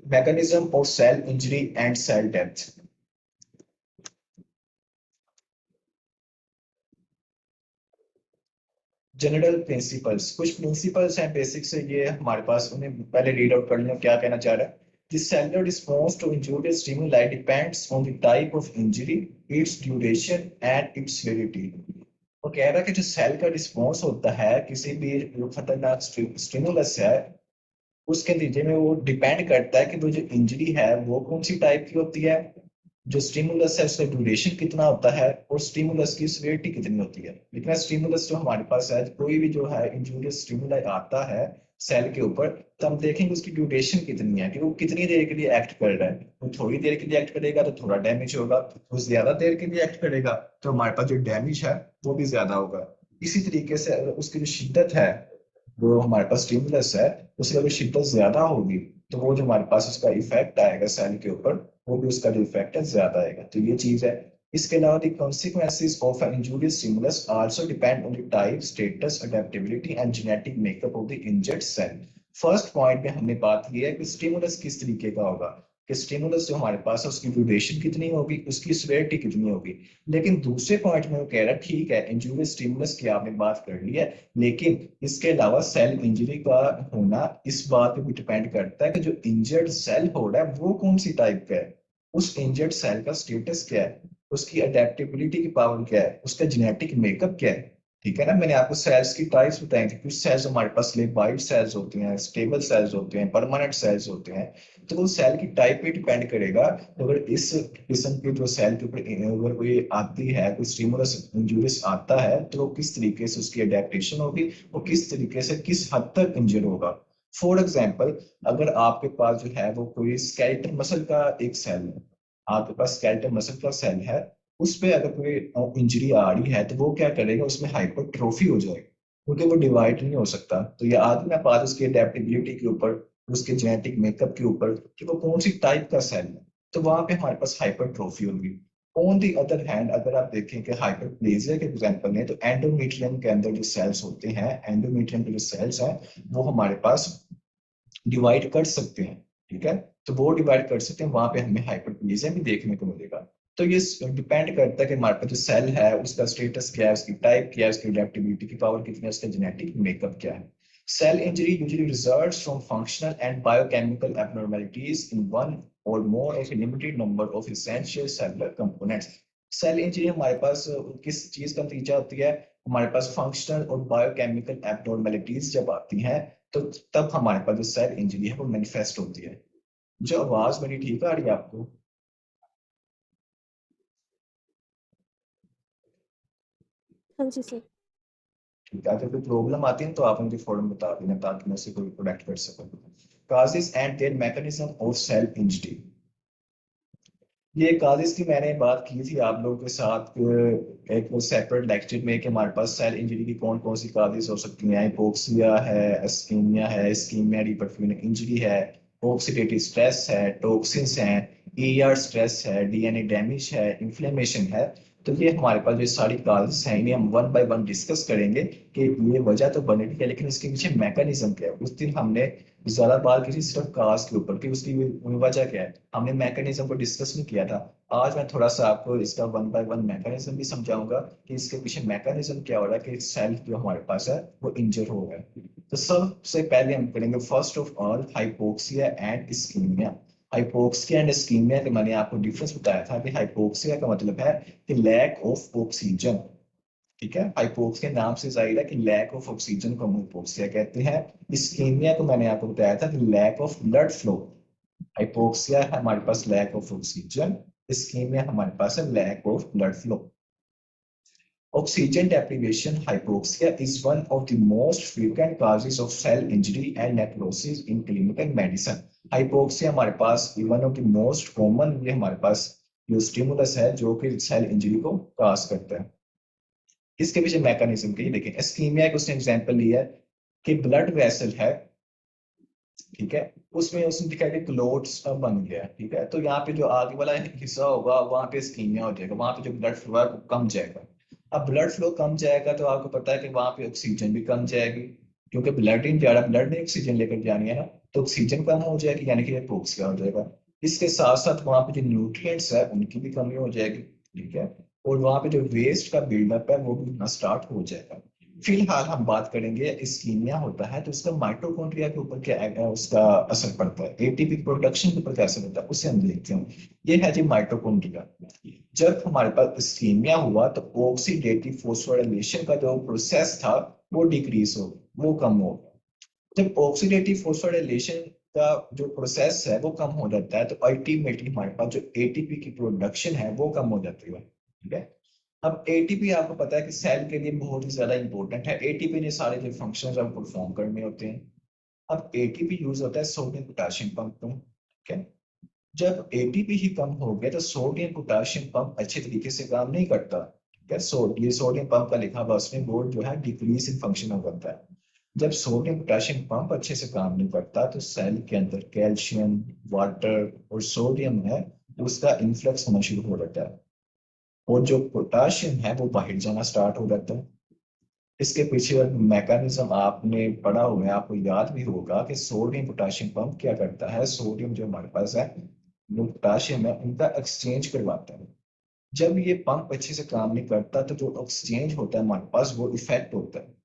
mechanism of cell injury and cell death. General principles, कुछ principles हैं basic से, ये हमारे पास, उन्हें पहले रीड आउट कर लें क्या कहना चाह रहा है. The cellular response to injurious stimuli depends on the type of injury, its duration and its severity. वो कह रहा है कि जो सेल का रिस्पॉन्स होता है किसी भी जो खतरनाक स्टिमुलस है, उसके नतीजे में वो डिपेंड करता है कि वो जो इंजरी है वो कौन सी टाइप की होती है, जो स्टिमुलस है उसका ड्यूरेशन कितना होता है, और स्टिमुलस की सीवियरिटी कितनी होती है. लेकिन स्टिमुलस जो हमारे पास है, कोई भी जो है इंजूरियस स्टिमुलाई आता है सेल के ऊपर, तो हम देखेंगे उसकी ड्यूरेशन कितनी है, कि वो कितनी देर के लिए एक्ट कर रहा है. वो थोड़ी देर के लिए एक्ट करेगा तो थोड़ा डैमेज होगा, वो ज्यादा देर के लिए एक्ट करेगा तो हमारे पास जो डैमेज है वो भी ज्यादा होगा. इसी तरीके से अगर उसकी जो शिद्दत है, जो हमारे पास स्टिमुलस है, उसकी अगर शिद्दत ज्यादा होगी तो वो जो हमारे पास उसका इफेक्ट आएगा सेल के ऊपर, वो भी उसका जो इफेक्ट है ज्यादा आएगा. तो ये चीज है. इसके अलावा the consequences of an injurious stimulus also depend on the type, status, adaptability and genetic makeup of the injured cell. First point में हमने बात की है कि स्टिमुलस किस तरीके का होगा, कि स्टिमुलस जो हमारे पास है उसकी ड्यूरेशन कितनी होगी, उसकी सीवियरिटी कितनी होगी. लेकिन दूसरे पॉइंट में वो कह रहा है ठीक है इंजूरियस स्टिमुलस की आपने बात कर ली है, लेकिन इसके अलावा सेल इंजरी का होना इस बात पे भी डिपेंड करता है कि जो इंजर्ड सेल हो रहा है वो कौन सी टाइप का है, उस इंजर्ड सेल का स्टेटस क्या है, उसकी अडेप्टेबिलिटी की पावर क्या है, उसका जेनेटिक मेकअप क्या है. ठीक है ना. मैंने आपको सेल्स की टाइप्स बताई थी. कुछ सेल्स हमारे पास लेबाइड सेल्स होते हैं, स्टेबल सेल्स होते हैं, परमानेंट सेल्स होते हैं. तो वो सेल की टाइप पे डिपेंड करेगा. तो अगर इस किस्म के जो सेल के ऊपर अगर कोई आती है, कोई स्टिमुलस इंजूरियस आता है, तो वो किस तरीके से उसकी अडेप्टेशन होगी, वो किस तरीके से किस हद तक इंजर होगा. फॉर एग्जाम्पल, अगर आपके पास जो है वो कोई स्केलेटल मसल का एक सेल है, आपके पास स्केलेटल मसल का सेल है, उस पे अगर कोई इंजरी आ रही है तो वो क्या करेगा, उसमें हाइपरट्रोफी हो जाएगी, क्योंकि वो डिवाइड नहीं हो सकता. तो ये आदमी ना बात उसकी अडेप्टेबिलिटी के ऊपर, उसके जेनेटिक मेकअप के ऊपर, कि वो कौन सी टाइप का सेल है, तो वहां पे हमारे पास हाइपरट्रोफी होगी. ऑन दी अदर हैंड, अगर आप देखें कि हाइपरप्लेजिया के एग्जांपल में, तो एंडोमेट्रियम के अंदर जो सेल्स होते हैं, एंडोमेट्रियम के जो सेल्स हैं, वो हमारे पास डिवाइड कर सकते हैं. ठीक है. तो वो डिवाइड कर सकते हैं, वहां पे हमें हाइपरप्लेजिया भी देखने को मिलेगा. तो ये डिपेंड करता है कि हमारे पास जो सेल है उसका स्टेटस क्या है, उसकी टाइप क्या है, उसकी अडेप्टिबिलिटी की पावर कितनी है, उसका जेनेटिक मेकअप क्या है. Cell injury usually results from functional and biochemical abnormalities in one or more of a limited number of essential cellular components. Cell injury हमारे पास किस चीज का नतीजा होती है, हमारे पास फंक्शनल और बायोकेमिकल एब्नॉर्मेलिटीज जब आती हैं, तो तब हमारे पास जो सेल इंजरी है वो मैनिफेस्ट होती है. जो आवाज मेरी ठीक आ रही है आपको? हाँ जी सर। ठीक है. अगर कोई प्रॉब्लम आती है तो आप मुझे फौरन बता देना ताकि मैं उसे कोई प्रोडक्ट कर सकूं. Causes and their mechanism of cell injury. ये काजिस की मैंने बात की थी आप लोगों के साथ एक सेपरेट लेक्चर में, कि हमारे पास सेल इंजरी की कौन कौन सी काजिस हो सकती हैं. हिपोक्सिया है, इस्कीमिया है, इस्कीमिया रिपरफ्यूजन इंजरी है, ऑक्सीडेटिव स्ट्रेस है, टॉक्सिन्स हैं, ईआर स्ट्रेस है, डीएनए डैमेज है, इन्फ्लेमेशन है. तो ये हमारे पास जो सारी काजिस हैं इन्हें हम वन बाय वन डिस्कस करेंगे कि ये वजह तो बनेगी है, लेकिन इसके पीछे मैकेनिज्म क्या है. उस दिन हमने ज्यादा बात की थी सिर्फ काज के ऊपर कि उसकी वजह क्या है, हमने मैकेनिज्म को डिस्कस नहीं किया था. आज मैं थोड़ा सा आपको इसका वन बाय वन मैकेनिज्म भी समझाऊंगा कि इसके पीछे मैकेनिज्म क्या हो रहा है, कि सेल जो हमारे पास है वो इंजर हो गया है. तो सबसे पहले हम करेंगे first of all hypoxia and ischemia. Hypoxia and ischemia का मैंने आपको डिफरेंस बताया था कि हाइपोक्सिया का मतलब है कि लैक ऑफ ऑक्सीजन. ठीक है. हाइपोक्सिया नाम से जाहिर है कि लैक ऑफ ऑक्सीजन को हम हाइपोक्सिया कहते हैं. इस्कीमिया को मैंने आपको बताया था कि lack of blood flow. Hypoxia है हमारे पास लैक ऑफ ऑक्सीजन, इस्कीमिया हमारे पास है lack of blood flow. Oxygen deprivation hypoxia is one of the most frequent causes of cell injury and necrosis in clinical medicine. Hypoxia हमारे पास one of the most common, ये हमारे पास जो stimulus है जो कि सेल इंजरी को काज करता है. इसके पीछे मैकेनिज्म की देखें. इस्कीमिया का उसने एग्जांपल लिया है कि ब्लड वेसल है, ठीक है, उसमें उसने दिखाया कि क्लोट्स बन गया. ठीक है. तो यहाँ पे जो आगे वाला हिस्सा होगा वहां पे इस्कीमिया हो जाएगा, वहां पे जो ब्लड फ्लो है वो कम जाएगा. अब ब्लड फ्लो कम जाएगा तो आपको पता है कि वहां पे ऑक्सीजन भी कम जाएगी. क्योंकि ब्लड इन जा रहा है, ब्लड ने ऑक्सीजन लेकर जानी है ना, तो ऑक्सीजन कम हो जाएगी, यानी कि हाइपोक्सिया हो जाएगा। इसके साथ साथ वहां पे जो न्यूट्रिएंट्स है उनकी भी कमी हो जाएगी, ठीक है। और वहां पे जो वेस्ट का बिल्डअप है वो भी होना स्टार्ट हो जाएगा। फिलहाल हम बात करेंगे इस्कीमिया होता है तो उसका माइटोकॉन्ड्रिया के ऊपर क्या उसका असर पड़ता है, एटीपी प्रोडक्शन के ऊपर क्या असर होता है, उसे हम देखते हैं। ये है जी माइटोकॉन्ड्रिया। जब हमारे पास इस्कीमिया हुआ तो ऑक्सीडेटिव फोस्फोराइलेशन का जो प्रोसेस था वो डिक्रीज हो, वो कम हो। जब ऑक्सीडेटिव फोस्फोराइलेशन का जो प्रोसेस है वो कम हो जाता है तो अल्टीमेटली हमारे पास जो एटीपी की प्रोडक्शन है वो कम हो जाती है, ठीक है। अब एटीपी आपको पता है कि सेल के लिए बहुत ही ज्यादा इंपॉर्टेंट है, एटीपी ने सारे जो फंक्शंस है वो परफॉर्म करने होते हैं। अब एटीपी यूज होता है सोडियम पोटेशियम पंप में, ठीक है। जब एटीपी ही कम हो गया तो सोडियम पोटेशियम पंप अच्छे तरीके से काम नहीं करता, ठीक है। ये सोडियम पंप का लिखा हुआ उसमें बोर्ड जो है डिक्रीज इन फंक्शन हो जाता है। जब सोडियम पोटेशियम पंप अच्छे से काम नहीं करता तो सेल के अंदर कैल्शियम, वाटर और सोडियम है उसका इन्फ्लक्स होना शुरू हो जाता है, और जो पोटाशियम है वो बाहर जाना स्टार्ट हो जाता है। इसके पीछे मैकेनिज्म आपने पढ़ा हुआ है, आपको याद भी होगा कि सोडियम पोटाशियम पंप क्या करता है, सोडियम जो हमारे पास है जो पोटाशियम है उनका एक्सचेंज करवाता है। जब ये पंप अच्छे से काम नहीं करता तो जो एक्सचेंज होता है हमारे पास वो इफेक्ट होता है।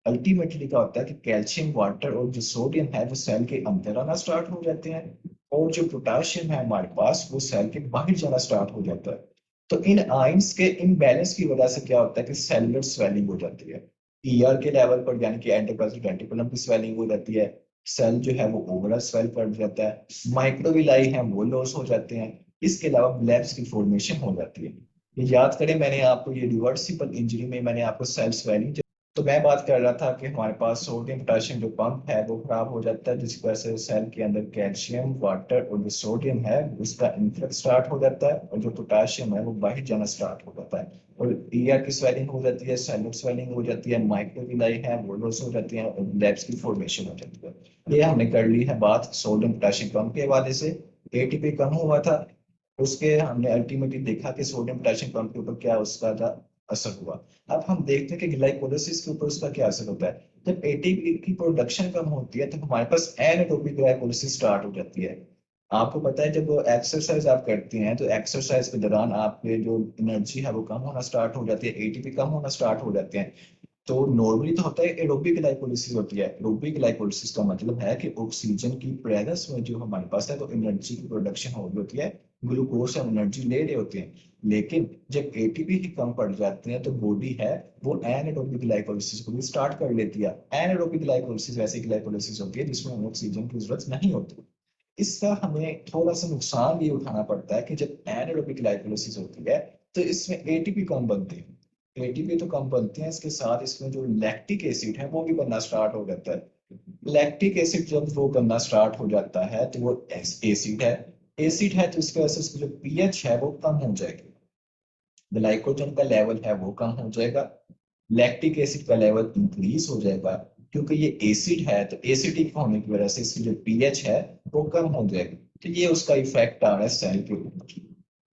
अल्टीमेटली क्या होता है कि कैल्शियम, वाटर और जो सोडियम है वो सेल के अंदर आना स्टार्ट हो जाते हैं, और जो पोटाशियम है हमारे पास वो सेल के बाहर जाना स्टार्ट हो जाता है। तो इन आयंस के इम्बैलेंस की वजह से क्या होता है कि सेलुलर स्वेलिंग हो जाती है, ईआर के लेवल पर, यानी कि एंडोप्लाज्मिक रेटिकुलम की स्वेलिंग हो जाती है। सेल जो है वो ओवरऑल स्वेल कर जाता है, माइक्रोविलाई है वो लॉस हो जाते हैं। इसके अलावा ब्लैब्स की फॉर्मेशन हो जाती है। ये याद करें, मैंने आपको ये रिवर्सिबल इंजरी में मैंने आपको सेल स्वेलिंग, तो मैं बात कर रहा था कि हमारे पास सोडियम पोटेशियम जो पंप है वो खराब हो जाता है, जिसकी वजह से सेल के अंदर कैल्शियम, वाटर और जो सोडियम है उसका इन्फ्लक्स स्टार्ट हो जाता है, और जो पोटेशियम है वो बाहर जाना स्टार्ट हो जाता है। और ईआर की स्वेलिंग हो जाती है, सेलुलर स्वेलिंग हो जाती है, माइक्रोविलाई है वो लॉस हो जाती है, और ब्लैब्स की फॉर्मेशन हो जाती है। ये हमने कर ली है बात सोडियम पोटेशियम पंप के हवाले से। एटीपी कम हुआ था, उसके हमने अल्टीमेटली देखा कि सोडियम पोटेशियम पंप के ऊपर क्या उसका असर हुआ। अब हम देखते हैं कि ग्लाइकोलाइसिस के ऊपर उसका क्या असर होता है। जब एटीपी की प्रोडक्शन कम होती है तो हमारे पास एनारोबिक ग्लाइकोलाइसिस स्टार्ट हो जाती है। आपको पता है जब एक्सरसाइज आप करते हैं तो एक्सरसाइज के दौरान आपके जो एनर्जी है वो कम होना स्टार्ट हो जाती है, एटीपी कम होना स्टार्ट हो जाते हैं। तो नॉर्मली तो होता है एरोबिक ग्लाइकोलिसिस होती है। एरोबिक ग्लाइकोलिसिस का मतलब है कि ऑक्सीजन की प्रेजेंस में जो हमारे पास है तो एनर्जी की प्रोडक्शन हो रही होती है, ग्लूकोज हम एनर्जी ले रहे होते हैं। लेकिन जब एटीपी ही कम पड़ जाते हैं तो बॉडी है वो एनारोबिक ग्लाइकोलिसिस को भी स्टार्ट कर लेती है। एनारोबिक ग्लाइकोलिसिस वैसी ग्लाइकोलिसिस होती है जिसमें हमें ऑक्सीजन की जरूरत नहीं होती। इसका हमें थोड़ा सा नुकसान ये उठाना पड़ता है कि जब एनारोबिक ग्लाइकोलिसिस होती है तो इसमें एटीपी कम बनती है, एटीपी तो कम बनती है, इसके साथ इसमें जो लैक्टिक एसिड है वो भी बनना स्टार्ट हो जाता है। लैक्टिक एसिड जब वो बनना स्टार्ट हो जाता है तो वो एसिड है, एसिड है तो इसकी वजह से उसकी जो पीएच है वो कम हो जाएगी, ग्लाइकोजन का लेवल है वो कम हो जाएगा, लैक्टिक एसिड का लेवल इंक्रीज हो जाएगा। क्योंकि ये एसिड है तो एसिडिक होने की वजह से इसकी जो पीएच है वो कम हो जाएगी। तो ये उसका इफेक्ट आ रहा है सेल के ऊपर।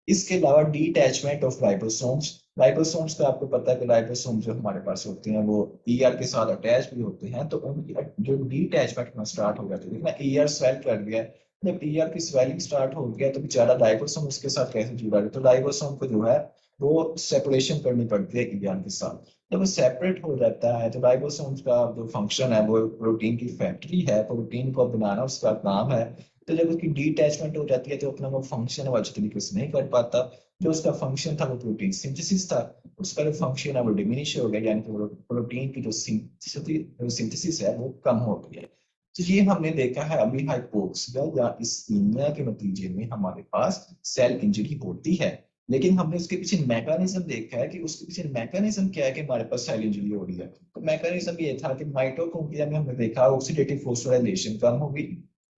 इसके अलावा डिटैचमेंट ऑफ राइबोसोम्स, राइबोसोम्स का आपको पता है कि राइबोसोम जो हमारे पास होते हैं वो ईआर के साथ अटैच भी होते हैं, तो उनकी जो डिटैचमेंट होना स्टार्ट हो जाती है। देखना ईआर स्वेल कर गया, जब ईआर की स्वेलिंग स्टार्ट हो गया तो बेचारा राइबोसोम उसके साथ कैसे जुड़ा है, तो राइबोसोम को जो है वो सेपरेशन करनी पड़ती है ईआर के साथ। जब वो सेपरेट हो जाता है तो राइबोसोम्स का जो फंक्शन है वो प्रोटीन की फैक्ट्री है, प्रोटीन को बनाना उसका काम है। तो जब उसकी डिटैचमेंट हो जाती है तो अपना वो फंक्शन वो अच्छे तरीके से नहीं कर पाता। जो उसका फंक्शन था वो प्रोटीन सिंथेसिस था, उसका जो फंक्शन है वो डिमिनिश हो गया, यानी कि प्रोटीन की जो सिंथेसिस है वो कम हो गई है। तो ये हमने देखा है अभी हाइपोक्सिया या इस्कीमिया के नतीजे में हमारे पास सेल इंजरी होती है। लेकिन हमने उसके पीछे मैकेनिज्म देखा है कि उसके पीछे मैकेनिज्म क्या है कि हमारे पास सेल इंजरी हो रही है। तो मैकेनिज्म ये था कि माइटोकॉन्ड्रिया में हमने देखा ऑक्सीडेटिव फोस्फोराइलेशन कम होगी,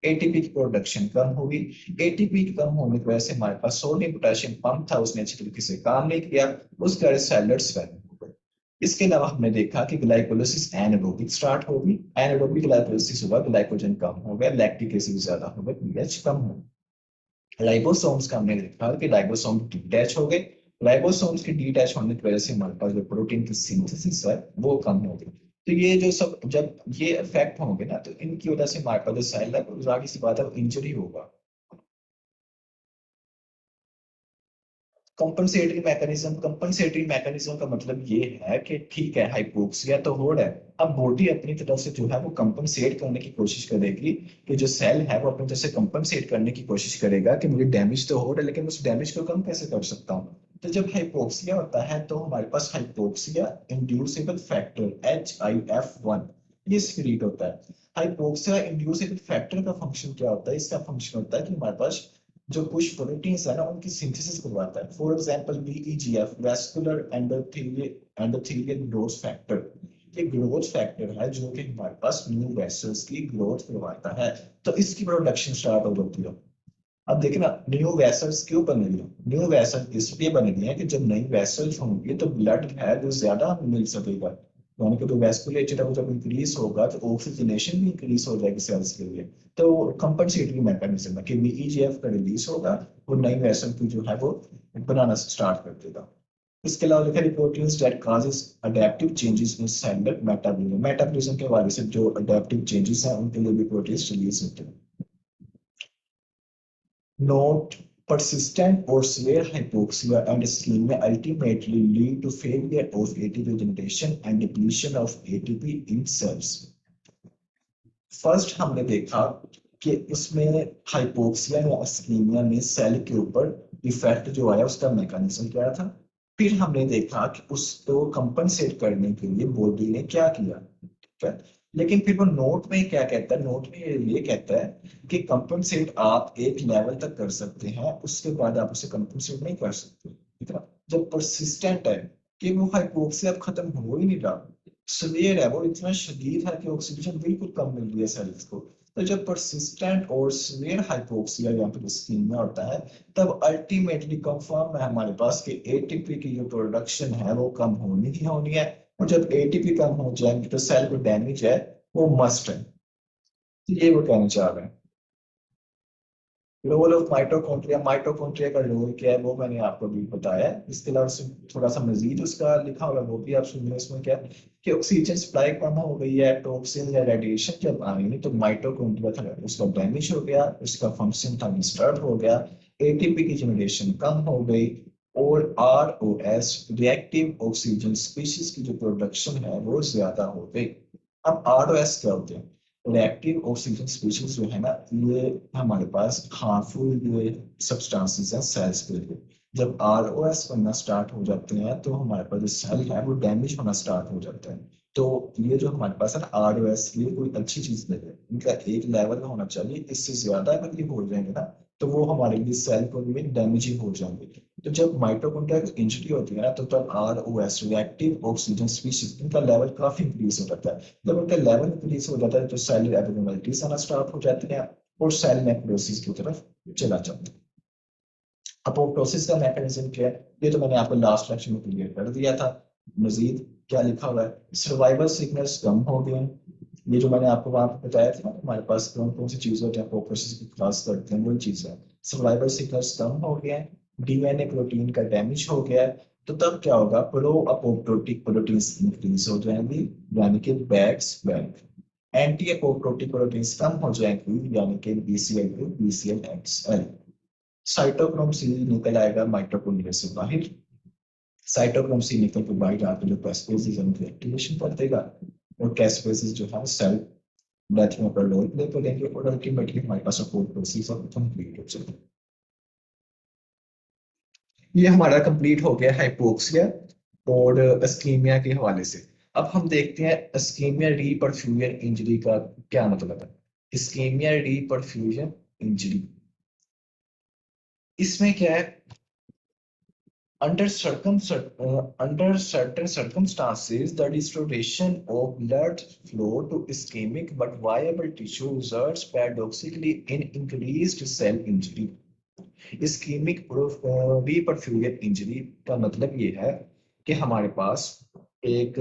एटीपी की प्रोडक्शन कम होगी, एटीपी कम होने की वजह से हमारे पास सोडियम पोटेशियम पंप था उसने अच्छी तरीके से काम नहीं किया, उसके वजह से सेलुलर स्वेलिंग हो गई। इसके अलावा हमने देखा कि ग्लाइकोलाइसिस एनारोबिक स्टार्ट होगी, एनारोबिक ग्लाइकोलाइसिस हुआ, ग्लाइकोजन कम हो गया, लैक्टिक एसिड ज्यादा हो गया, पीएच कम हो गया। राइबोसोम्स का हमने देखा कि राइबोसोम डिटैच हो गए, राइबोसोम्स के डिटैच होने की वजह से हमारे पास जो प्रोटीन की सिंथेसिस है वो कम हो गई। तो ये जो सब जब ये इफेक्ट होंगे ना, तो इनकी वजह से हमारे पास जो सेल है वो जाहिर सी बात है इंजरी होगा। कंपनसेटरी मैकेनिज्म का मतलब ये है कि ठीक है हाइपोक्सिया तो हो रहा है, अब बॉडी अपनी तरफ से जो है वो कंपनसेट करने की कोशिश करेगी, कि जो सेल है वो अपनी तरफ से कंपनसेट करने की कोशिश करेगा कि मुझे डैमेज तो हो रहा है लेकिन उस डैमेज को कम कैसे कर सकता हूँ। तो जब हाइपोक्सिया होता है तो हमारे पास हाइपोक्सिया इंड्यूसिबल फैक्टर HIF1 ये सिक्रीट होता है। हाइपोक्सिया इंड्यूसिबल फैक्टर का फंक्शन क्या होता है, इसका फंक्शन होता है कि हमारे पास जो कुछ प्रोटीन्स है ना उनकी सिंथेसिस करवाता है। For example VEGF vascular endothelial growth factor, ये ग्रोथ फैक्टर है जो कि हमारे पास न्यू वेसल्स की ग्रोथ करवाता है। तो इसकी प्रोडक्शन स्टार्ट हो जाती है। अब देखिए ना, न्यू वेसल्स क्यों बन रही है, न्यू वेसल इसलिए बन रही है कि जब नई वेसल्स होंगी तो ब्लड है वो ज्यादा मिल सकेगा, यानी कि जो वेस्कुलेचर है वो जब इंक्रीज होगा तो ऑक्सीजनेशन भी इंक्रीज हो जाएगी सेल्स के लिए। तो कंपनसेटरी मैकेनिज्म है कि VEGF का रिलीज होगा, वो नई वेसल की जो है वो बनाना स्टार्ट कर देगा। इसके अलावा लिखा है proteins that causes adaptive changes in cellular metabolism के हवाले से जो अडैप्टिव चेंजेस हैं उनके लिए भी प्रोटीन्स रिलीज होते हैं। Note: persistent or severe hypoxia and ischemia ultimately lead to failure of ATP generation and depletion of ATP in cells. First हमने देखा कि उसमें हाइपोक्सिया या इस्कीमिया में सेल के ऊपर इफेक्ट जो आया उसका मैकेनिज्म क्या था। फिर हमने देखा कि उसको कंपनसेट करने के लिए बॉडी ने क्या किया, ठीक है। लेकिन फिर वो नोट में क्या कहता है, नोट में ये कहता है कि कंपनसेट आप एक लेवल तक कर सकते हैं, उसके बाद आप उसे कंपनसेट नहीं कर सकते, ठीक है। जब परसिस्टेंट है कि वो हाइपोक्सिया अब खत्म हो ही नहीं रहा, सवेयर है वो इतना शदीद है कि ऑक्सीजन बिल्कुल कम मिल रही है सेल्स को, तो जब परसिस्टेंट और सवेयर हाइपोक्सिया या फिर इस्कीमिया होता है तब अल्टीमेटली कंफर्म है हमारे पास कि एटीपी की जो प्रोडक्शन है वो कम होनी ही होनी है। और जब एटीपी कम हो जाएगी तो सेल को डैमेज है वो मस्ट है। तो ये वो कहना चाह रहे हैं। रोल ऑफ माइटोकॉन्ड्रिया, माइटोकॉन्ड्रिया का रोल क्या है वो मैंने आपको भी बताया है। इसके अलावा थोड़ा सा मजीद उसका लिखा हुआ वो भी आप सुन लें। इसमें क्या है कि ऑक्सीजन सप्लाई कम हो गई है, टॉक्सिन या रेडिएशन जब आई तो माइटोकॉन्ड्रिया था उसका डैमेज हो गया, उसका फंक्शन था डिस्टर्ब हो गया, एटीपी की जनरेशन कम हो गई, और ROS रिएक्टिव ऑक्सीजन स्पीशीज की जो प्रोडक्शन है वो ज्यादा हो गई। अब ROS क्या होते हैं, रिएक्टिव ऑक्सीजन स्पीशीज जो है ना, ये हमारे पास हार्मफुल ये सब्सटेंसेस हैं सेल्स के लिए। जब ROS बनना स्टार्ट हो जाते हैं तो हमारे पास जो सेल है वो डैमेज होना स्टार्ट हो जाता है। तो ये जो हमारे पास है ना ROS, ये कोई अच्छी चीज नहीं है, इनका एक लेवल का होना चाहिए, इससे ज्यादा अगर ये हो जाएंगे ना तो वो हमारे लिए सेल को भी डैमेज ही हो जाएंगे। तो जब माइटोकॉन्ड्रिया की इंजरी होती है ना तो तब ROS रिएक्टिव ऑक्सीजन स्पीशीज इनका लेवल काफी इंक्रीज हो जाता है। जब उनका लेवल इंक्रीज हो जाता है तो सेलुलर एब्नॉर्मलिटीज आना स्टार्ट हो जाती हैं और सेल नेक्रोसिस की तरफ चला जाता है। अपोप्टोसिस का मैकेनिज्म क्या है, ये तो मैंने आपको लास्ट लेक्चर में क्लियर कर दिया था। मजीद क्या लिखा हुआ है, सर्वाइवल सिकनेस कम हो गए, ये जो मैंने आपको वहां पे बताया था ना हमारे पास कौन कौन सी चीजें होती हैं अपोप्टोसिस की क्लास करते हैं, वही चीज है। सर्वाइवल सिकनेस कम हो गया है, DNA प्रोटीन का डैमेज हो गया है, तो तब क्या होगा, प्रो अपोप्टोटिक प्रोटीन्स इंक्रीज हो जाएंगी, यानी कि Bax Bak. Anti apoptotic proteins कम हो जाएंगी, यानी कि BCL2 BCLXL। साइटोक्रोम सी निकल आएगा माइटोकॉन्ड्रिया से बाहर, साइटोक्रोम सी निकल के बाहर आकर जो कैस्पेसिस है उनकी एक्टिवेशन कर देगा, और कैस्पेसिस जो है सेल डेथ में अपना रोल प्ले करेंगे और अल्टीमेटली हमारे पास सपोर्ट प्रोसेस कंप्लीट हो जाएगा। ये हमारा कंप्लीट हो गया हाइपोक्सिया और इस्कीमिया के हवाले से। अब हम देखते हैं इस्कीमिया रीपरफ्यूजन इंजरी का क्या मतलब है। इस्कीमिया रीपरफ्यूजन इंजरी, इसमें क्या है, under certain circumstances, the restoration of blood flow to ischemic but viable tissue results paradoxically in increased cell injury. Ischemic reperfusion injury का मतलब ये है कि हमारे पास एक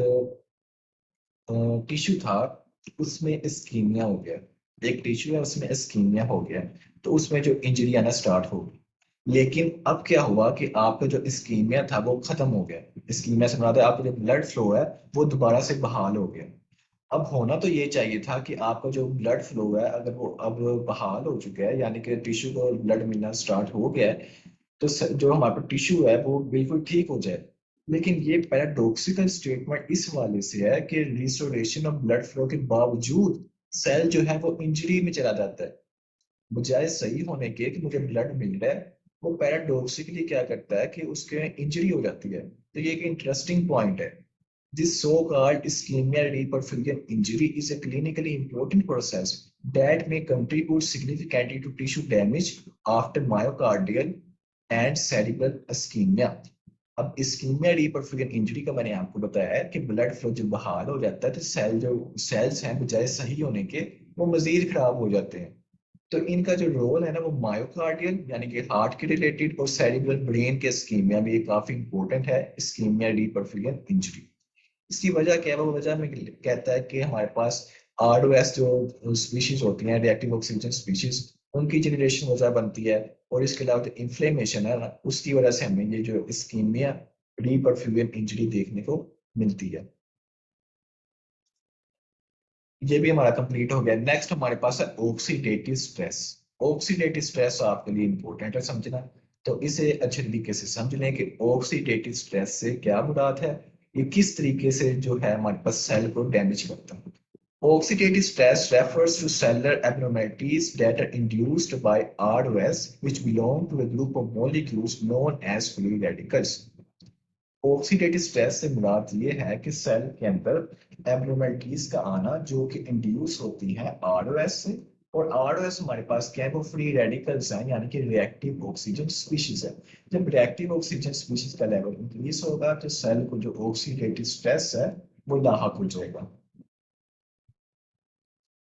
टिश्यू था, उसमें इस्कीमिया हो गया, एक टिश्यू है उसमें इस्कीमिया हो गया, तो उसमें जो इंजरी आना स्टार्ट हो गई। लेकिन अब क्या हुआ कि आपका जो इस्कीमिया था वो खत्म हो गया, इस्कीमिया से मुराद है आपका जो ब्लड फ्लो है वो दोबारा से बहाल हो गया। अब होना तो ये चाहिए था कि आपका जो ब्लड फ्लो है अगर वो अब बहाल हो चुका है, यानी कि टिश्यू को ब्लड मिलना स्टार्ट हो गया है, तो जो हमारा टिश्यू है वो बिल्कुल ठीक हो जाए। लेकिन ये पैराडॉक्सिकल स्टेटमेंट इस वाले से है कि रिस्टोरेशन ऑफ ब्लड फ्लो के बावजूद सेल जो है वो इंजरी में चला जाता है, बजाय सही होने के कि मुझे ब्लड मिल रहा है। वो पैराडॉक्सिकली क्या करता है कि उसके इंजरी हो जाती है। तो ये एक इंटरेस्टिंग पॉइंट है। This so-called ischemia reperfusion injury is a clinically important process that may contribute significantly to tissue damage after myocardial and cerebral ischemia. अब इस्कीमिया रिपरफ्यूजन इंजरी का मैंने आपको बताया है कि ब्लड फ्लो जब बहाल हो जाता है तो सेल्स हैं बजाय सही होने के वो मजीद खराब हो जाते हैं। तो इनका जो रोल है ना वो मायोकार्डियल यानी कि हार्ट के रिलेटेड और सेरिब्रल ब्रेन के इस्कीमिया में ये काफी इंपॉर्टेंट है, इस्कीमिया रिपरफ्यूजन इंजरी। इसकी वजह क्या है, वो वजह में कहता है कि हमारे पास आरओएस जो स्पीशीज होती हैं, रिएक्टिव ऑक्सीजन स्पीशीज, उनकी जनरेशन वजह बनती है। और इसके अलावा जो इन्फ्लेमेशन है ना उसकी वजह से हमें ये जो इस्कीमिया रीपरफ्यूजन इंजरी देखने को मिलती है। ये भी हमारा कंप्लीट हो गया। नेक्स्ट हमारे पास है ऑक्सीडेटिव स्ट्रेस। ऑक्सीडेटिव स्ट्रेस आपके लिए इंपॉर्टेंट है समझना, तो इसे अच्छे तरीके से समझ लें कि ऑक्सीडेटिव स्ट्रेस से क्या मुराद है, ये किस तरीके से जो है हमारे पास सेल को डैमेज करता है। Oxidative stress refers to cellular abnormalities that are induced by ROS, which belong to a group of molecules known as free radicals. Oxidative stress से मुराद ये है कि सेल के अंदर एब्नॉर्मलिटीज का आना जो कि इंड्यूस होती हैं आरओएस से। और आरओएस हमारे पास क्या है, वो फ्री रेडिकल्स हैं यानी कि रिएक्टिव ऑक्सीजन स्पीशीज है। जब रिएक्टिव ऑक्सीजन स्पीशीज का लेवल इंक्रीज होगा तो सेल को जो ऑक्सीडेटिव स्ट्रेस है वो लाहक हो जाएगा।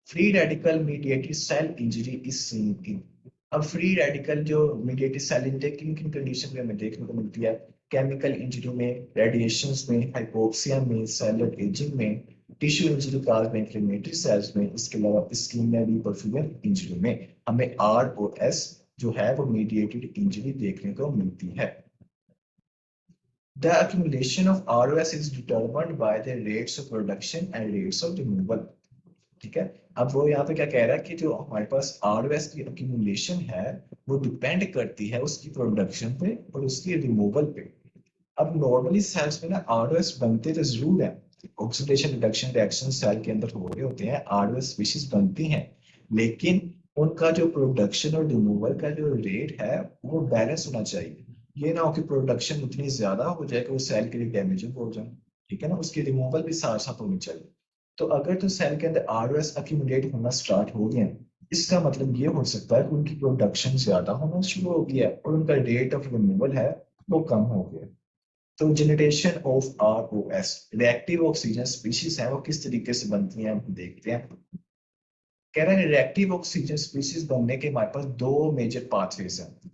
Free radical mediated cell injury is seen in. अब फ्री रेडिकल जो मीडिएटेड सेल इंजरी किन किन कंडीशन में हमें देखने को मिलती है, केमिकल इंजरी में, रेडिएशंस में, हाइपोक्सिया में, सेलुलर एजिंग में, टिश्यू इंजरी काज में, इन्फ्लेमेटरी सेल्स में, इसके अलावा इस्कीमिया रिपरफ्यूजन इंजरी में हमें आरओएस जो है वो मीडिएटेड इंजरी देखने को मिलती है। The accumulation of ROS is determined by the rates of production and rates of removal. ठीक है। अब वो यहाँ पे क्या कह रहा है कि जो हमारे पास आरओएस की एक्यूमुलेशन है वो डिपेंड करती है उसकी प्रोडक्शन पे और उसकी रिमूवल पे। अब नॉर्मली सेल्स में ना आरओएस बनते तो जरूर है, ऑक्सीडेशन रिडक्शन रिएक्शन सेल के अंदर हो रहे होते हैं, आरओएस स्पीशीज बनती हैं, लेकिन उनका जो प्रोडक्शन और रिमूवल का जो रेट है वो बैलेंस होना चाहिए। ये ना हो कि प्रोडक्शन उतनी ज्यादा हो जाए कि वो सेल के लिए डैमेजिंग हो जाए, ठीक है ना, उसकी रिमूवल भी साथ साथ होनी चाहिए। तो अगर तो सेल के अंदर आरओएस एक्यूमुलेट होना स्टार्ट हो गया, इसका मतलब ये हो सकता है कि उनकी प्रोडक्शन ज्यादा होना शुरू हो गया और उनका रेट ऑफ रिमूवल है वो कम हो गया। तो generation of ROS reactive oxygen species है वो किस तरीके से बनती हैं हम देखते हैं। कह रहे हैं रिएक्टिव ऑक्सीजन स्पीशीज बनने के हमारे पास दो मेजर पाथवेज हैं।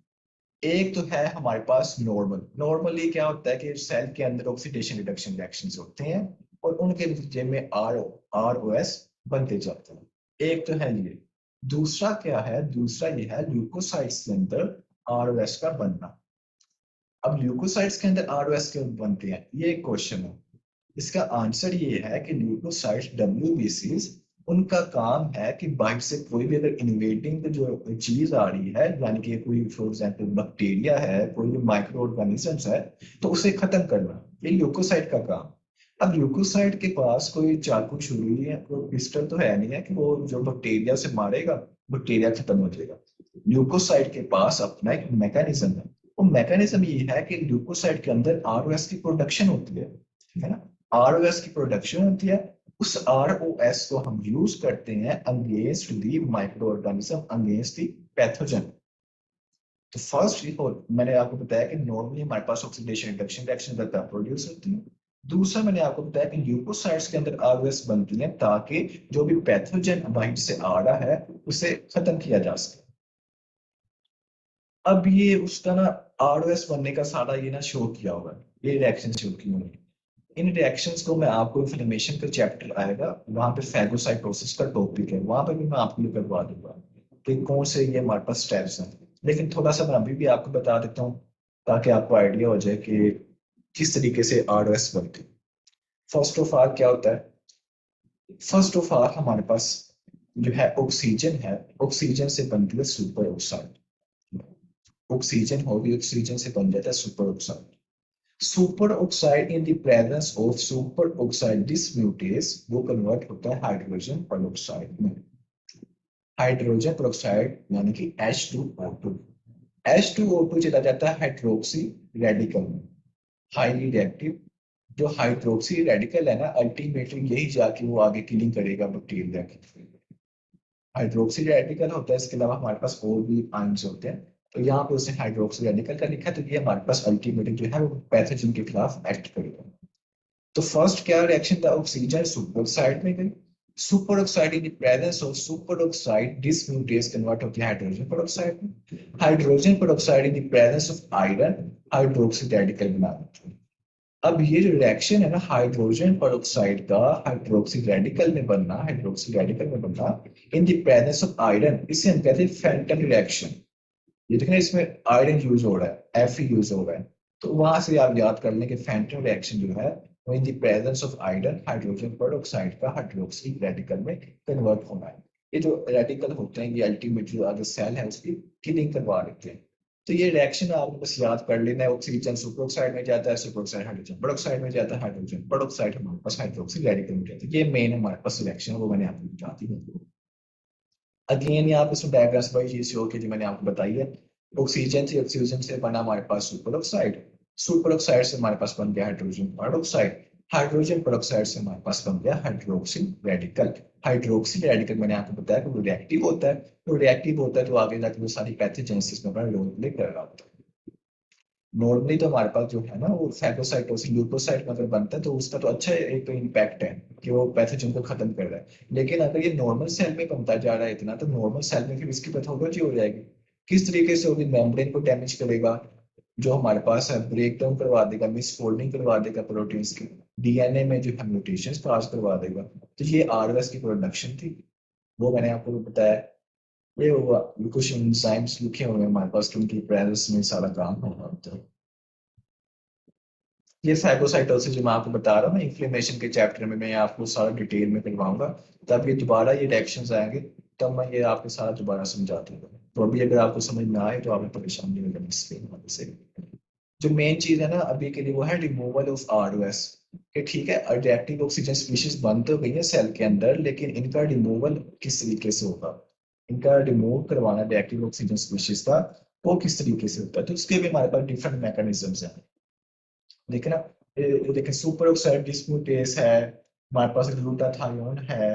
एक तो है हमारे पास नॉर्मली क्या होता है कि सेल के अंदर ऑक्सीडेशन रिडक्शन रिएक्शंस होते हैं और उनके नतीजे में आरओएस बनते जाते हैं। एक तो है ये। दूसरा क्या है, दूसरा ये है ल्यूकोसाइट्स के अंदर आरओएस का बनना। अब ल्यूकोसाइट्स के अंदर आरओएस क्यों बनते हैं, ये एक क्वेश्चन है। इसका आंसर ये है कि ल्यूकोसाइट्स डब्ल्यूबीसीज उनका काम है कि बाहर से कोई भी अगर इन्वेडिंग जो चीज आ रही है, यानी कि कोई फॉर एग्जांपल बैक्टीरिया है, कोई भी माइक्रो ऑर्गेनिजम्स है, तो उसे खत्म करना, ये ल्यूकोसाइट का काम। अब ल्यूकोसाइट के पास कोई चाकू छुरी है, कोई पिस्टल तो है नहीं है कि वो जो बैक्टीरिया से मारेगा बैक्टीरिया खत्म हो जाएगा। ल्यूकोसाइट के पास अपना एक मैकेनिज्म है। वो मैकेनिज्म ये है कि ल्यूकोसाइट के अंदर आरओएस की प्रोडक्शन होती है ना, आरओएस की प्रोडक्शन होती है। उस आरओएस को हम यूज करते हैं against the micro organism, against the pathogen. तो फर्स्ट मैंने आपको बताया कि नॉर्मली हमारे पास ऑक्सीडेशन रिडक्शन रिएक्शन करता प्रोड्यूस होती है। दूसरा मैंने आपको बताया कि ल्यूकोसाइट्स के अंदर आरओएस बनती है ताकि जो भी पैथोजन बाहर से आ रहा है उसे खत्म किया जा सके। अब ये उसका ना आरओएस बनने का सारा ये ना शो किया होगा, ये रिएक्शन शो की होगी। इन रिएक्शंस को मैं आपको इन्फ्लेमेशन का चैप्टर आएगा वहां पे फैगोसाइटोसिस का टॉपिक है, वहां पर भी मैं आपको करवा दूंगा कि कौन से ये हमारे पास स्टेप्स हैं। लेकिन थोड़ा सा मैं अभी भी आपको बता देता हूँ ताकि आपको आइडिया हो जाए कि किस तरीके से आरओएस बनती है। फर्स्ट ऑफ ऑल क्या होता है, फर्स्ट ऑफ ऑल हमारे पास जो है ऑक्सीजन है, ऑक्सीजन से बनती है सुपर ऑक्साइड। ऑक्सीजन होगी, ऑक्सीजन से बन जाता है super oxide. Super oxide in the presence of super oxide dismutase वो कन्वर्ट होता है हाइड्रोजन पेरोक्साइड में। हाइड्रोजन पेरोक्साइड यानी कि H2O2। H2O2 चला जाता है हाइड्रोक्सी रेडिकल में, हाईली रिएक्टिव। जो हाइड्रोक्सी रेडिकल है ना, अल्टीमेटली यही जाके वो आगे किलिंग करेगा बैक्टीरिया की। हाइड्रोक्सी रेडिकल होता है, इसके अलावा हमारे पास और भी आयंस होते हैं। तो यहाँ पे उसने हाइड्रोक्सी रेडिकल का लिखा है, तो ये हमारे पास अल्टीमेटली जो है वो पैथोजन के खिलाफ एक्ट करेगा। तो फर्स्ट क्या रिएक्शन था, ऑक्सीजन सुपर ऑक्साइड में गई। Super oxide in the presence of super oxide dismutase convert होती है हाइड्रोजन पेरोक्साइड में। Hydrogen peroxide in the presence of iron hydroxy radical बना देती है। अब ये जो रिएक्शन है ना हाइड्रोजन पेरोक्साइड का हाइड्रोक्सी रेडिकल में बनना, हाइड्रोक्सी रेडिकल में बनना in the presence of iron, इसे हम कहते हैं फेंटन रिएक्शन। ये देखना इसमें आयरन यूज हो रहा है, Fe यूज हो रहा है। तो वहां से आप याद कर लें कि फेंटन रिएक्शन जो है वो in the presence of iron hydrogen peroxide का हाइड्रोक्सी रेडिकल में कन्वर्ट होना है। ये जो रेडिकल होते हैं ये अल्टीमेटली अगर सेल है उसकी किलिंग करवा देते हैं। तो ये रिएक्शन आपको बस याद कर लेना है, ऑक्सीजन सुपर ऑक्साइड में जाता है, सुपर ऑक्साइड हाइड्रोजन पेरोक्साइड में जाता है, हाइड्रोजन पेरोक्साइड हमारे पास हाइड्रोक्सी रेडिकल में जाता है। ये मेन हमारे पास रिएक्शन वो मैंने आपको बता दी है। अगेन यहाँ पे इसमें डायग्राम्स वाइज चीज होगी जो मैंने आपको बताई है। ऑक्सीजन से बना हमारे पास सुपर ऑक्साइड, सुपर ऑक्साइड से हमारे पास बन गया हाइड्रोजन पेरोक्साइड, हाइड्रोजन पेरोक्साइड से हमारे पास बन गया हाइड्रोक्सी रेडिकल। हाइड्रोक्सी रेडिकल मैंने आपको बताया कि वो रिएक्टिव होता है, तो रिएक्टिव होता है तो आगे जाके वो सारी पैथोजेनेसिस में अपना रोल प्ले कर रहा होता है। नॉर्मली तो हमारे पास जो है ना वो फैगोसाइटोसिस ल्यूकोसाइट में अगर बनता है तो उसका तो अच्छा एक तो इम्पैक्ट है कि वो पैथोजन को खत्म कर रहा है। लेकिन अगर ये नॉर्मल सेल में बनता जा रहा है इतना, तो नॉर्मल सेल में फिर इसकी पैथोलॉजी हो जाएगी। किस तरीके से होगी, मेम्ब्रेन को डैमेज करेगा, जो हमारे पास है ब्रेक डाउन करवा देगा, मिसफोल्डिंग करवा देगा प्रोटीन्स की, डीएनए में जो है म्यूटेशंस पास करवा देगा। तो ये आरएस की प्रोडक्शन थी, वो मैंने आपको बताया। ये हुआ, कुछ एंजाइम्स लिखे हुए हैं हमारे पास कि उनकी प्रेजेंस में सारा काम होगा। ये फैगोसाइटोसिस जो मैं आपको बता रहा हूँ ना इन्फ्लेमेशन के चैप्टर में, मैं आपको सारा डिटेल में करवाऊंगा। तब ये दोबारा ये रिएक्शंस आएंगे, तब मैं ये आपको सारा दोबारा समझा दूंगा। तो अभी अगर आपको समझ में आए तो आपको परेशानी नहीं होगी इसके हवाले से। जो मेन चीज है ना अभी के लिए वो है रिमूवल ऑफ आरओएस। कि ठीक है रिएक्टिव ऑक्सीजन स्पीशीज बन तो गई है सेल के अंदर, लेकिन इनका रिमूवल किस तरीके से होगा, इनका रिमूव करवाना रिएक्टिव ऑक्सीजन स्पीशीज का वो किस तरीके से होता है, तो उसके भी हमारे पास डिफरेंट मैकेनिज्म्स हैं। देखिए ना, देखिए सुपर ऑक्साइड डिस्मूटेज है, हमारे पास ग्लूटाथायोन है,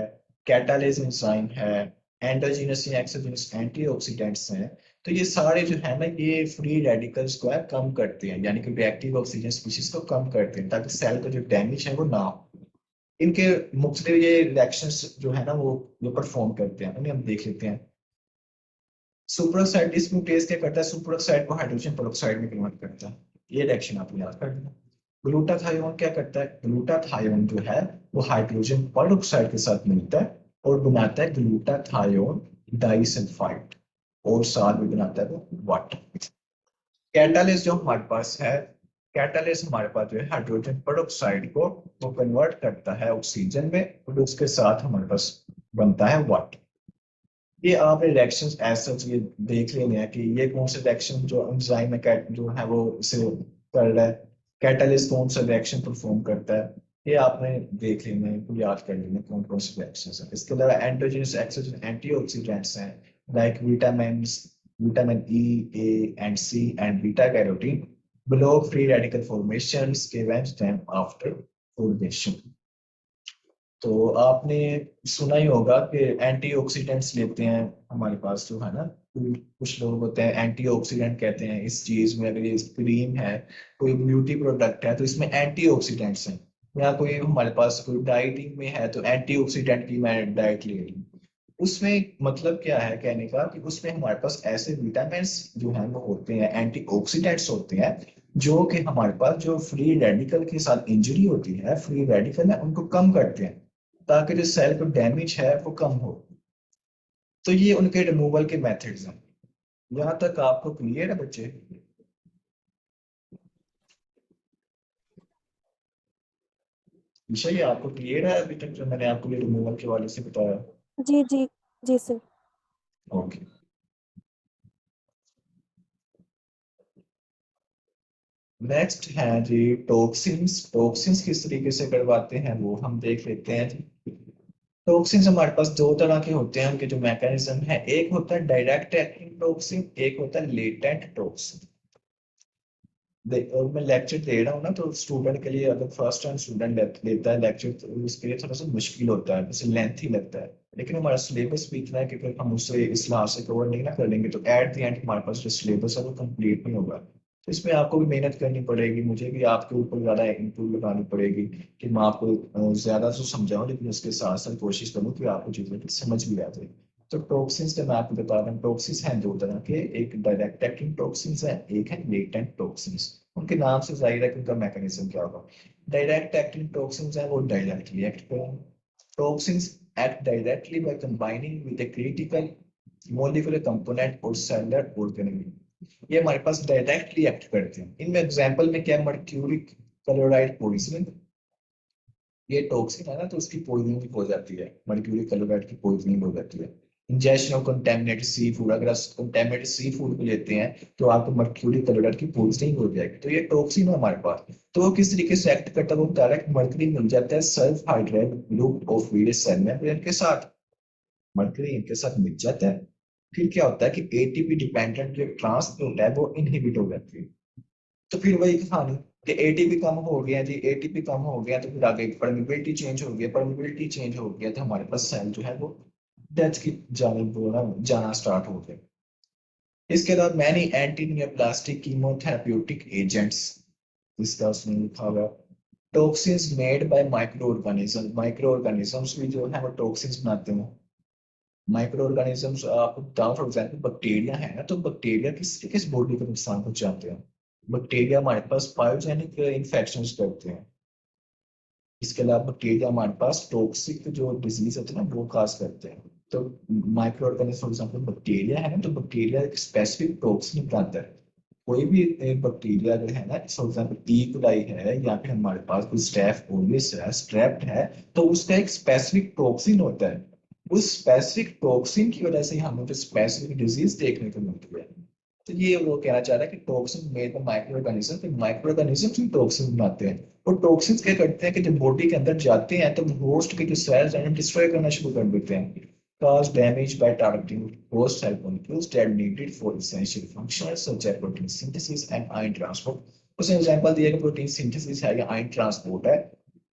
कैटालेज एंजाइम है, एंडोजीनस या एक्सोजीनस एंटीऑक्सीडेंट्स हैं। तो ये सारे जो है ना ये फ्री रेडिकल्स को है कम करते हैं, यानी कि रिएक्टिव ऑक्सीजन स्पीशीज को कम करते हैं ताकि सेल का जो डैमेज है वो ना हो। इनके मुख्तलिफ ये रिएक्शंस जो है ना वो परफॉर्म करते हैं, उन्हें हम देख लेते हैं। सुपर ऑक्साइड डिस्मूटेज क्या करता है, सुपर ऑक्साइड को हाइड्रोजन पेरोक्साइड में कन्वर्ट करता है। ये रिएक्शन आप याद कर लेना। ग्लूटाथायोन क्या करता है, ग्लूटाथायोन जो है वो हाइड्रोजन पेरोक्साइड के साथ मिलता है और बनाता है ग्लूटाथायोन डाइसल्फाइड, और साथ में बनाता है वो वाटर। कैटालिस्ट जो हमारे पास है, कैटालिस्ट हमारे पास जो है हाइड्रोजन पेरोक्साइड को वो कन्वर्ट करता है ऑक्सीजन में, और उसके साथ हमारे पास बनता है वाटर। ये आपने रिएक्शंस एज सच ये देख लेने हैं कि ये कौन से रिएक्शन जो एंजाइम है जो है वो इसे कर रहा है, कैटलिस्ट कौन सा रिएक्शन परफॉर्म करता है। ये आपने देख लेना है, तो याद कर लेना कौन कौन से रिएक्शंस हैं। इसके अलावा एंडोजेनस एक्सोजेनस एंटीऑक्सीडेंट्स हैं, like vitamin, vitamin E, A and C and beta carotene block free radical formations के टाइम आफ्टर फॉर्मेशन। तो आपने सुना ही होगा कि एंटीऑक्सीडेंट्स लेते हैं हमारे पास जो है ना, कुछ लोग होते हैं एंटीऑक्सीडेंट कहते हैं इस चीज में, अगर ये क्रीम है कोई ब्यूटी प्रोडक्ट है तो इसमें एंटीऑक्सीडेंट्स हैं। या कोई हमारे पास कोई डाइटिंग में है तो एंटीऑक्सीडेंट की मैं डाइट ले रही हूँ। उसमें मतलब क्या है कहने का कि उसमें हमारे पास ऐसे विटामिन जो है वो होते हैं, एंटीऑक्सीडेंट्स होते हैं, जो कि हमारे पास जो फ्री रेडिकल के साथ इंजरी होती है, फ्री रेडिकल है उनको कम करते हैं ताकि जो सेल को डैमेज है वो कम हो। तो ये उनके रिमूवल के मेथड्स हैं। यहाँ तक आपको क्लियर है बच्चे? ईशा, ये आपको क्लियर है अभी तक जो मैंने आपको ये रिमूवल के वाले से बताया? जी जी। जी सर। ओके। नेक्स्ट है जी टॉक्सिन्स। टॉक्सिन्स किस तरीके से करवाते हैं वो हम देख लेते हैं जी। टॉक्सिन्स हमारे पास दो तरह के होते हैं, उनके जो मैकेनिज्म है, एक होता है डायरेक्ट एक्टिंग टॉक्सिन, एक होता है लेटेंट टॉक्सिन। मैं लेक्चर दे रहा हूँ ना, तो स्टूडेंट के लिए, अगर फर्स्ट टाइम स्टूडेंट लेता है लेक्चर, तो उसके लिए थोड़ा सा मुश्किल होता है, जैसे लेंथ ही लगता है। लेकिन हमारा सिलेबस भी इतना है कि अगर हम उसे इस लाभ से कवर नहीं ना करेंगे तो एट द एंड हमारे पास जो सिलेबस है वो कंप्लीट नहीं होगा। तो इसमें आपको भी मेहनत करनी पड़ेगी, मुझे भी आपके ऊपर ज्यादा इनपुट लगानी पड़ेगी कि मैं आपको ज्यादा तो समझाऊं, लेकिन उसके साथ साथ कोशिश करूँ कि आपको चीजें समझ भी आ जाए। तो टॉक्सिन्स के मैं आपको बता रहा हूँ, टॉक्सिन्स हैं दो तरह के, एक डायरेक्ट एक्टिंग टॉक्सिन्स है, एक है लेटेंट टॉक्सिन्स। उनके नाम से जाहिर है कि उनका मैकेनिज्म क्या होगा। डायरेक्ट एक्टिंग टॉक्सिन्स हैं वो डायरेक्टली एक्ट करेंगे। Toxins act directly by combining with a critical molecular component or cellular organism। ये हमारे पास डायरेक्टली एक्ट करते हैं। इनमें एग्जांपल में क्या है, मर्क्यूरिक क्लोराइड पॉइजनिंग। ये टॉक्सिन है ना, तो उसकी पॉइजनिंग हो जाती है, मर्क्यूरी क्लोराइड की पॉइजनिंग हो जाती है। Injection of contaminated sea food, अगर आप कंटेमिनेटेड सी फूड को लेते हैं तो आपको मर्क्यूरी क्लोराइड की पॉइजनिंग हो जाएगी, तो ये टॉक्सिन है हमारे पास। तो वो किस तरीके से एक्ट करता है, वो डायरेक्ट मर्क्यूरी मिल जाता है sulph hydride group of various cell membrane के साथ, मर्क्यूरी इनके साथ मिल जाता है। फिर क्या होता है कि एटीपी डिपेंडेंट जो ट्रांसपोर्ट है वो इनहिबिट हो जाती है। तो फिर वही कहानी कि एटीपी कम हो गया जी, एटीपी कम हो गया तो फिर आगे परमिबिलिटी चेंज हो गया, परमिबिलिटी चेंज हो गया तो हमारे पास सेल जो है वो डेथ की जाने जाना स्टार्ट हो गया। इसके बाद many anti neoplastic chemotherapeutic agents, इसका उसमें लिखा हुआ toxins made by micro organism. Micro organisms भी जो है वो टॉक्सिन्स बनाते हैं। माइक्रो ऑर्गेनिजम्स आप बताओ, फॉर एग्जाम्पल बैक्टीरिया है ना, तो बैक्टीरिया किस बॉडी को नुकसान पहुंचाते हैं? बैक्टीरिया हमारे पास पायोजेनिक इन्फेक्शन करते हैं। इसके अलावा बैक्टीरिया हमारे पास टॉक्सिक जो डिजीज होते हैं ना वो काज करते हैं। तो micro organism for example bacteria है ना, तो बैक्टीरिया एक स्पेसिफिक टॉक्सिन बनाता है। कोई भी बैक्टीरिया जो है ना, फॉर एग्जाम्पल ई कोलाई है, या फिर हमारे पास कोई स्टेफ ओलिस है, स्ट्रेप्ट है, तो उसका एक स्पेसिफिक टॉक्सिन होता है। उस स्पेसिफिक टॉक्सिन की वजह से हमें जो स्पेसिफिक डिजीज देखने को मिलती है। तो ये वो कहना चाह रहा है कि toxin made by micro organism, तो माइक्रो ऑर्गेनिज्म भी टॉक्सिन बनाते हैं। और टॉक्सिन्स क्या करते हैं कि जब बॉडी के अंदर जाते हैं तो होस्ट के जो सेल्स हैं डिस्ट्रॉय करना शुरू कर देते हैं, cause damage by targeting host cell molecules that needed for essential functions such as protein synthesis and ion transport। उसने एग्जांपल दिया कि प्रोटीन सिंथेसिस है या आयन ट्रांसपोर्ट है,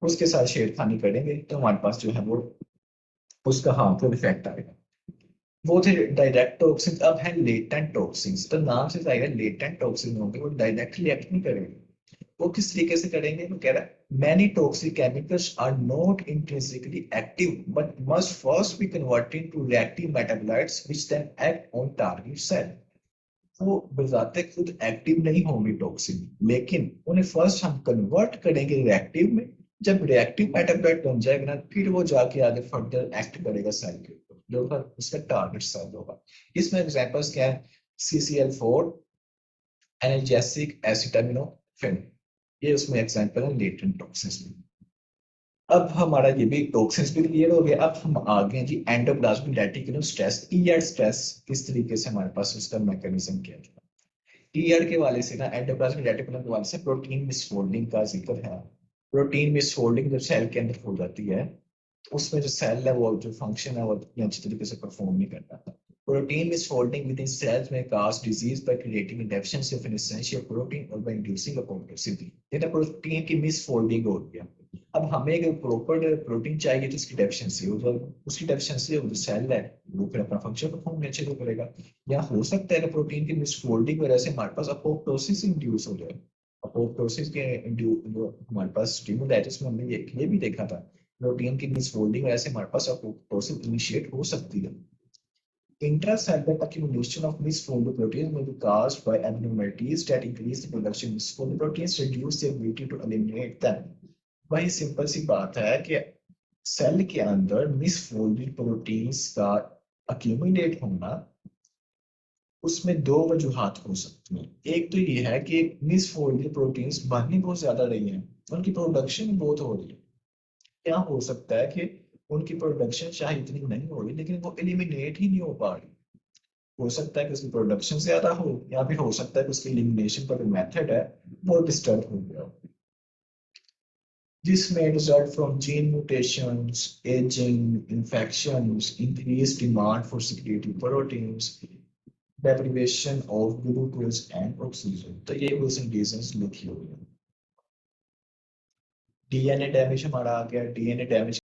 उसके साथ छेड़खानी करेंगे तो हमारे पास जो है वो उसका हार्मफुल इफेक्ट आएगा। वो थे डायरेक्ट टॉक्सिन। अब है लेटेंट टॉक्सिन, तो नाम से जाहिर है लेटेंट टॉक्सिन होंगे, वो डायरेक्टली एक्ट नहीं करेंगे। वो किस तरीके से करेंगे, वो कह रहा है many toxic chemicals are not intrinsically active but must first be converted into reactive metabolites which then act on target cell। वो बजाते खुद एक्टिव नहीं होंगे टॉक्सिन, लेकिन उन्हें फर्स्ट हम कन्वर्ट करेंगे रिएक्टिव में। जब रिएक्टिव मेटाबॉलाइट बन जाएगा ना, फिर वो जाके आगे फर्दर एक्ट करेगा सेल के ऊपर, जो उसका टारगेट सेल होगा। इसमें एग्जांपल्स क्या है, CCl4 एनाल्जेसिक एसिटामिनोफेन, ये उसमें एग्जांपल है लेटेंट टॉक्सिन्स में। अब हमारा ये भी टॉक्सिन्स भी क्लियर हो गया। अब हम आगे हैं जी endoplasmic reticulum stress, ER stress किस तरीके से हमारे पास उसका मैकेनिज्म क्या है। ईआर के वाले से ना, एंडोप्लाज्मिक रेटिकुलम के वाले से प्रोटीन मिसफोल्डिंग का जिक्र है। प्रोटीन मिसफोल्डिंग जब सेल के अंदर हो जाती है, उसमें जो सेल है वो जो फंक्शन है वो इतनी अच्छी तरीके से परफॉर्म नहीं करता। Protein misfolding with in sales में cause disease by creating a deficiency of an essential protein or by inducing a compulsivity। ये तो प्रोटीन की मिसफोल्डिंग हो गया। अब हमें अगर प्रॉपर प्रोटीन चाहिए तो उसकी डेफिशिएंसी हो, तो उसकी डेफिशिएंसी हो तो सेल है वो फिर अपना फंक्शन परफॉर्म अच्छे से करेगा। या हो सकता है कि प्रोटीन की मिसफोल्डिंग वजह से हमारे पास अपोप्टोसिस इंड्यूस हो जाए। अपोप्टोसिस के हमारे पास स्टिमुलेटिस में हमने ये भी देखा था, प्रोटीन की मिसफोल्डिंग वजह से हमारे पास अपोप्टोसिस इनिशिएट हो सकती है। Intracellular accumulation of misfolded proteins may be caused by abnormalities that increase the production of misfolded proteins, reduce the ability to eliminate them। वही सिंपल सी बात है कि सेल के अंदर मिसफोल्डेड प्रोटीन्स का अक्यूमुलेट होना, उसमें दो वजूहात हो सकती हैं। एक तो ये है कि मिसफोल्डेड प्रोटीन्स बननी बहुत ज्यादा रही हैं, उनकी प्रोडक्शन बहुत हो रही है। क्या हो सकता है कि उनकी प्रोडक्शन शायद इतनी नहीं हो रही लेकिन वो एलिमिनेट ही नहीं हो पा रही। हो सकता है कि उसकी प्रोडक्शन ज्यादा हो या फिर हो सकता है कि उसकी एलिमिनेशन का जो मेथड है वो डिस्टर्ब हो गया हो। This may result from gene mutations, aging, infections, increased demand for security proteins, deprivation of glucose and oxygen. तो ये कुछ reasons लिखी हुई है। डीएनए डैमेज हमारा आ गया, डीएनए डैमेज